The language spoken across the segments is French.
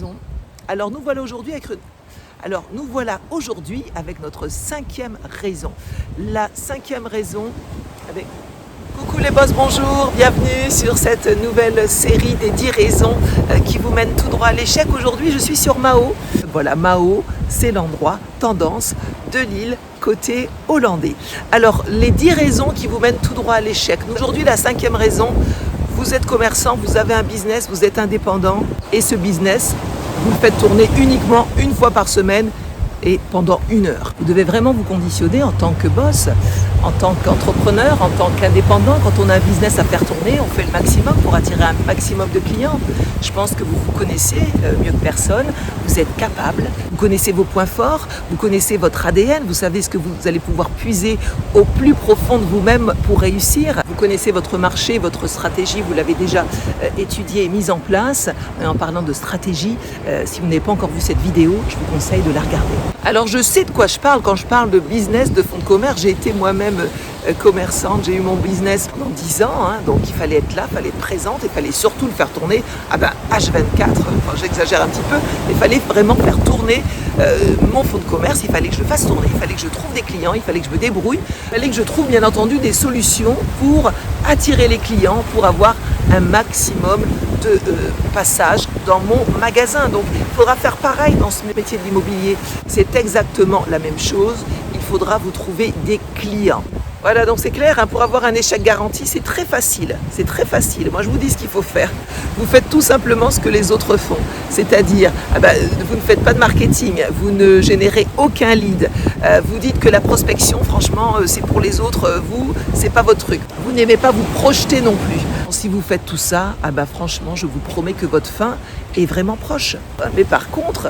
raison. Alors nous voilà aujourd'hui avec notre 5e raison. La 5e raison avec... Coucou les boss, bonjour, bienvenue sur cette nouvelle série des 10 raisons qui vous mènent tout droit à l'échec. Aujourd'hui je suis sur Mao. Voilà, Mao, c'est l'endroit tendance de l'île côté hollandais. Alors les 10 raisons qui vous mènent tout droit à l'échec. Aujourd'hui la 5e raison, vous êtes commerçant, vous avez un business, vous êtes indépendant et ce business, vous le faites tourner uniquement une fois par semaine et pendant 1 heure. Vous devez vraiment vous conditionner en tant que boss, en tant qu'entrepreneur, en tant qu'indépendant. Quand on a un business à faire tourner, on fait le maximum pour attirer un maximum de clients. Je pense que vous vous connaissez mieux que personne, vous êtes capable, vous connaissez vos points forts, vous connaissez votre ADN, vous savez ce que vous allez pouvoir puiser au plus profond de vous-même pour réussir. Vous connaissez votre marché, votre stratégie, vous l'avez déjà étudiée et mise en place. Et en parlant de stratégie, si vous n'avez pas encore vu cette vidéo, je vous conseille de la regarder. Alors je sais de quoi je parle quand je parle de business, de fonds de commerce. J'ai été moi-même commerçante, j'ai eu mon business pendant 10 ans, donc il fallait être là, il fallait être présente, il fallait surtout le faire tourner H24, enfin, j'exagère un petit peu, mais il fallait vraiment faire tourner mon fonds de commerce, il fallait que je le fasse tourner, il fallait que je trouve des clients, il fallait que je me débrouille, il fallait que je trouve bien entendu des solutions pour attirer les clients, pour avoir un maximum de passages dans mon magasin. Donc il faudra faire pareil dans ce métier de l'immobilier, c'est exactement la même chose, il faudra vous trouver des clients. Voilà, donc c'est clair, pour avoir un échec garanti, c'est très facile. C'est très facile. Moi, je vous dis ce qu'il faut faire. Vous faites tout simplement ce que les autres font. C'est-à-dire, vous ne faites pas de marketing, vous ne générez aucun lead. Vous dites que la prospection, franchement, c'est pour les autres. Vous, c'est pas votre truc. Vous n'aimez pas vous projeter non plus. Si vous faites tout ça, franchement, je vous promets que votre fin est vraiment proche. Mais par contre...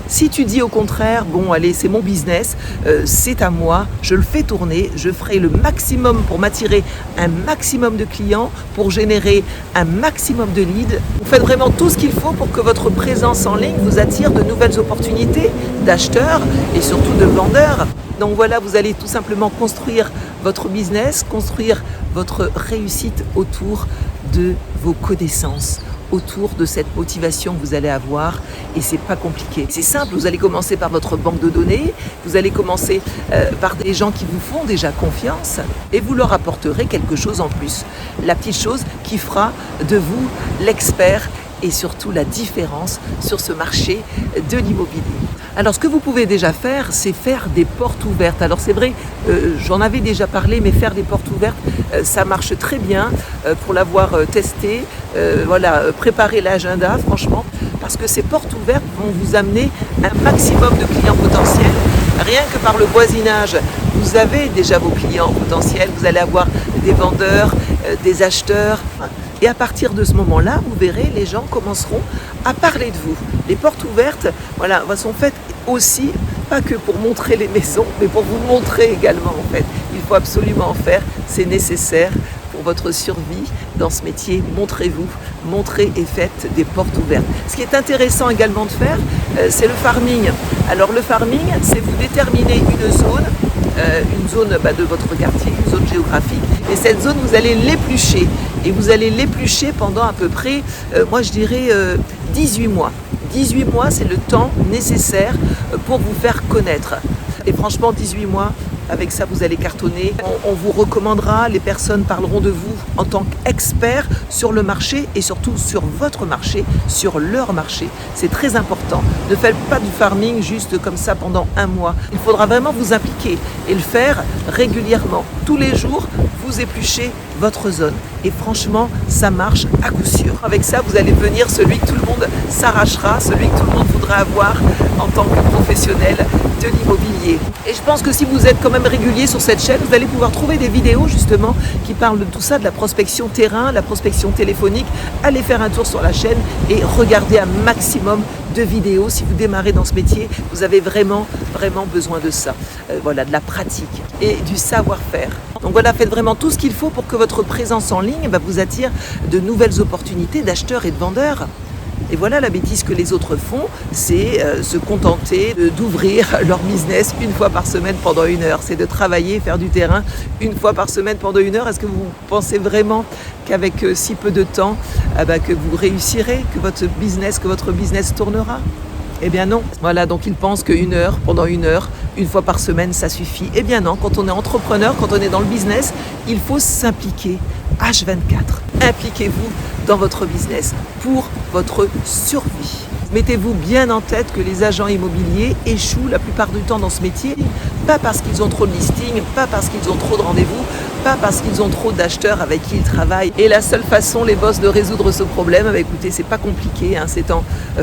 si tu dis au contraire, bon allez c'est mon business, c'est à moi, je le fais tourner, je ferai le maximum pour m'attirer un maximum de clients, pour générer un maximum de leads. Vous faites vraiment tout ce qu'il faut pour que votre présence en ligne vous attire de nouvelles opportunités d'acheteurs et surtout de vendeurs. Donc voilà, vous allez tout simplement construire votre business, construire votre réussite autour de vos connaissances, autour de cette motivation que vous allez avoir, et c'est pas compliqué. C'est simple, vous allez commencer par votre banque de données, vous allez commencer par des gens qui vous font déjà confiance et vous leur apporterez quelque chose en plus. La petite chose qui fera de vous l'expert et surtout la différence sur ce marché de l'immobilier. Alors ce que vous pouvez déjà faire, c'est faire des portes ouvertes. Alors c'est vrai, j'en avais déjà parlé, mais faire des portes ouvertes, ça marche très bien pour l'avoir testé. Préparer l'agenda, franchement, parce que ces portes ouvertes vont vous amener un maximum de clients potentiels. Rien que par le voisinage, vous avez déjà vos clients potentiels, vous allez avoir des vendeurs, des acheteurs. Et à partir de ce moment-là, vous verrez, les gens commenceront à parler de vous. Les portes ouvertes, sont faites aussi, pas que pour montrer les maisons, mais pour vous montrer également en fait. Il faut absolument en faire, c'est nécessaire pour votre survie dans ce métier. Montrez-vous, montrez et faites des portes ouvertes. Ce qui est intéressant également de faire, c'est le farming. Alors le farming, c'est vous déterminer une zone de votre quartier, une zone géographique. Et cette zone, vous allez l'éplucher. Et vous allez l'éplucher pendant à peu près, 18 mois. 18 mois, c'est le temps nécessaire pour vous faire connaître. Et franchement, 18 mois, avec ça, vous allez cartonner. On vous recommandera, les personnes parleront de vous en tant qu'expert sur le marché et surtout sur votre marché, sur leur marché. C'est très important. Ne faites pas du farming juste comme ça pendant 1 mois. Il faudra vraiment vous impliquer et le faire régulièrement. Tous les jours, vous épluchez votre zone. Et franchement, ça marche à coup sûr. Avec ça, vous allez devenir celui que tout le monde s'arrachera, celui que tout le monde voudra avoir en tant que professionnel de l'immobilier. Et je pense que si vous êtes quand même régulier sur cette chaîne, vous allez pouvoir trouver des vidéos justement qui parlent de tout ça, de la prospection terrain, la prospection téléphonique. Allez faire un tour sur la chaîne et regardez un maximum de vidéos. Si vous démarrez dans ce métier, vous avez vraiment besoin de ça. De la pratique et du savoir-faire. Donc voilà, faites vraiment tout ce qu'il faut pour que votre présence en ligne vous attire de nouvelles opportunités d'acheteurs et de vendeurs. Et voilà, la bêtise que les autres font, c'est se contenter d'ouvrir leur business une fois par semaine pendant 1 heure. C'est de travailler, faire du terrain une fois par semaine pendant 1 heure. Est-ce que vous pensez vraiment qu'avec si peu de temps, que vous réussirez, que votre business tournera? Eh bien non. Voilà, donc ils pensent qu'une heure, pendant 1 heure, une fois par semaine, ça suffit. Eh bien non, quand on est entrepreneur, quand on est dans le business, il faut s'impliquer. H24, impliquez-vous dans votre business pour votre survie. Mettez-vous bien en tête que les agents immobiliers échouent la plupart du temps dans ce métier, pas parce qu'ils ont trop de listings, pas parce qu'ils ont trop de rendez-vous, pas parce qu'ils ont trop d'acheteurs avec qui ils travaillent. Et la seule façon, les boss, de résoudre ce problème, écoutez, c'est pas compliqué, c'est en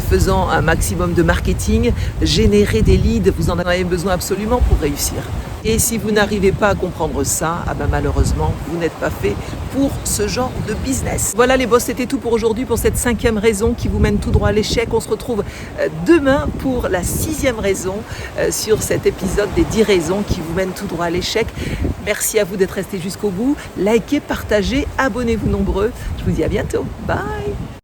faisant un maximum de marketing, générer des leads, vous en avez besoin absolument pour réussir. Et si vous n'arrivez pas à comprendre ça, malheureusement, vous n'êtes pas fait pour ce genre de business. Voilà les boss, c'était tout pour aujourd'hui, pour cette 5e raison qui vous mène tout droit à l'échec. On se retrouve demain pour la 6e raison sur cet épisode des 10 raisons qui vous mènent tout droit à l'échec. Merci à vous d'être restés jusqu'au bout. Likez, partagez, abonnez-vous nombreux. Je vous dis à bientôt. Bye!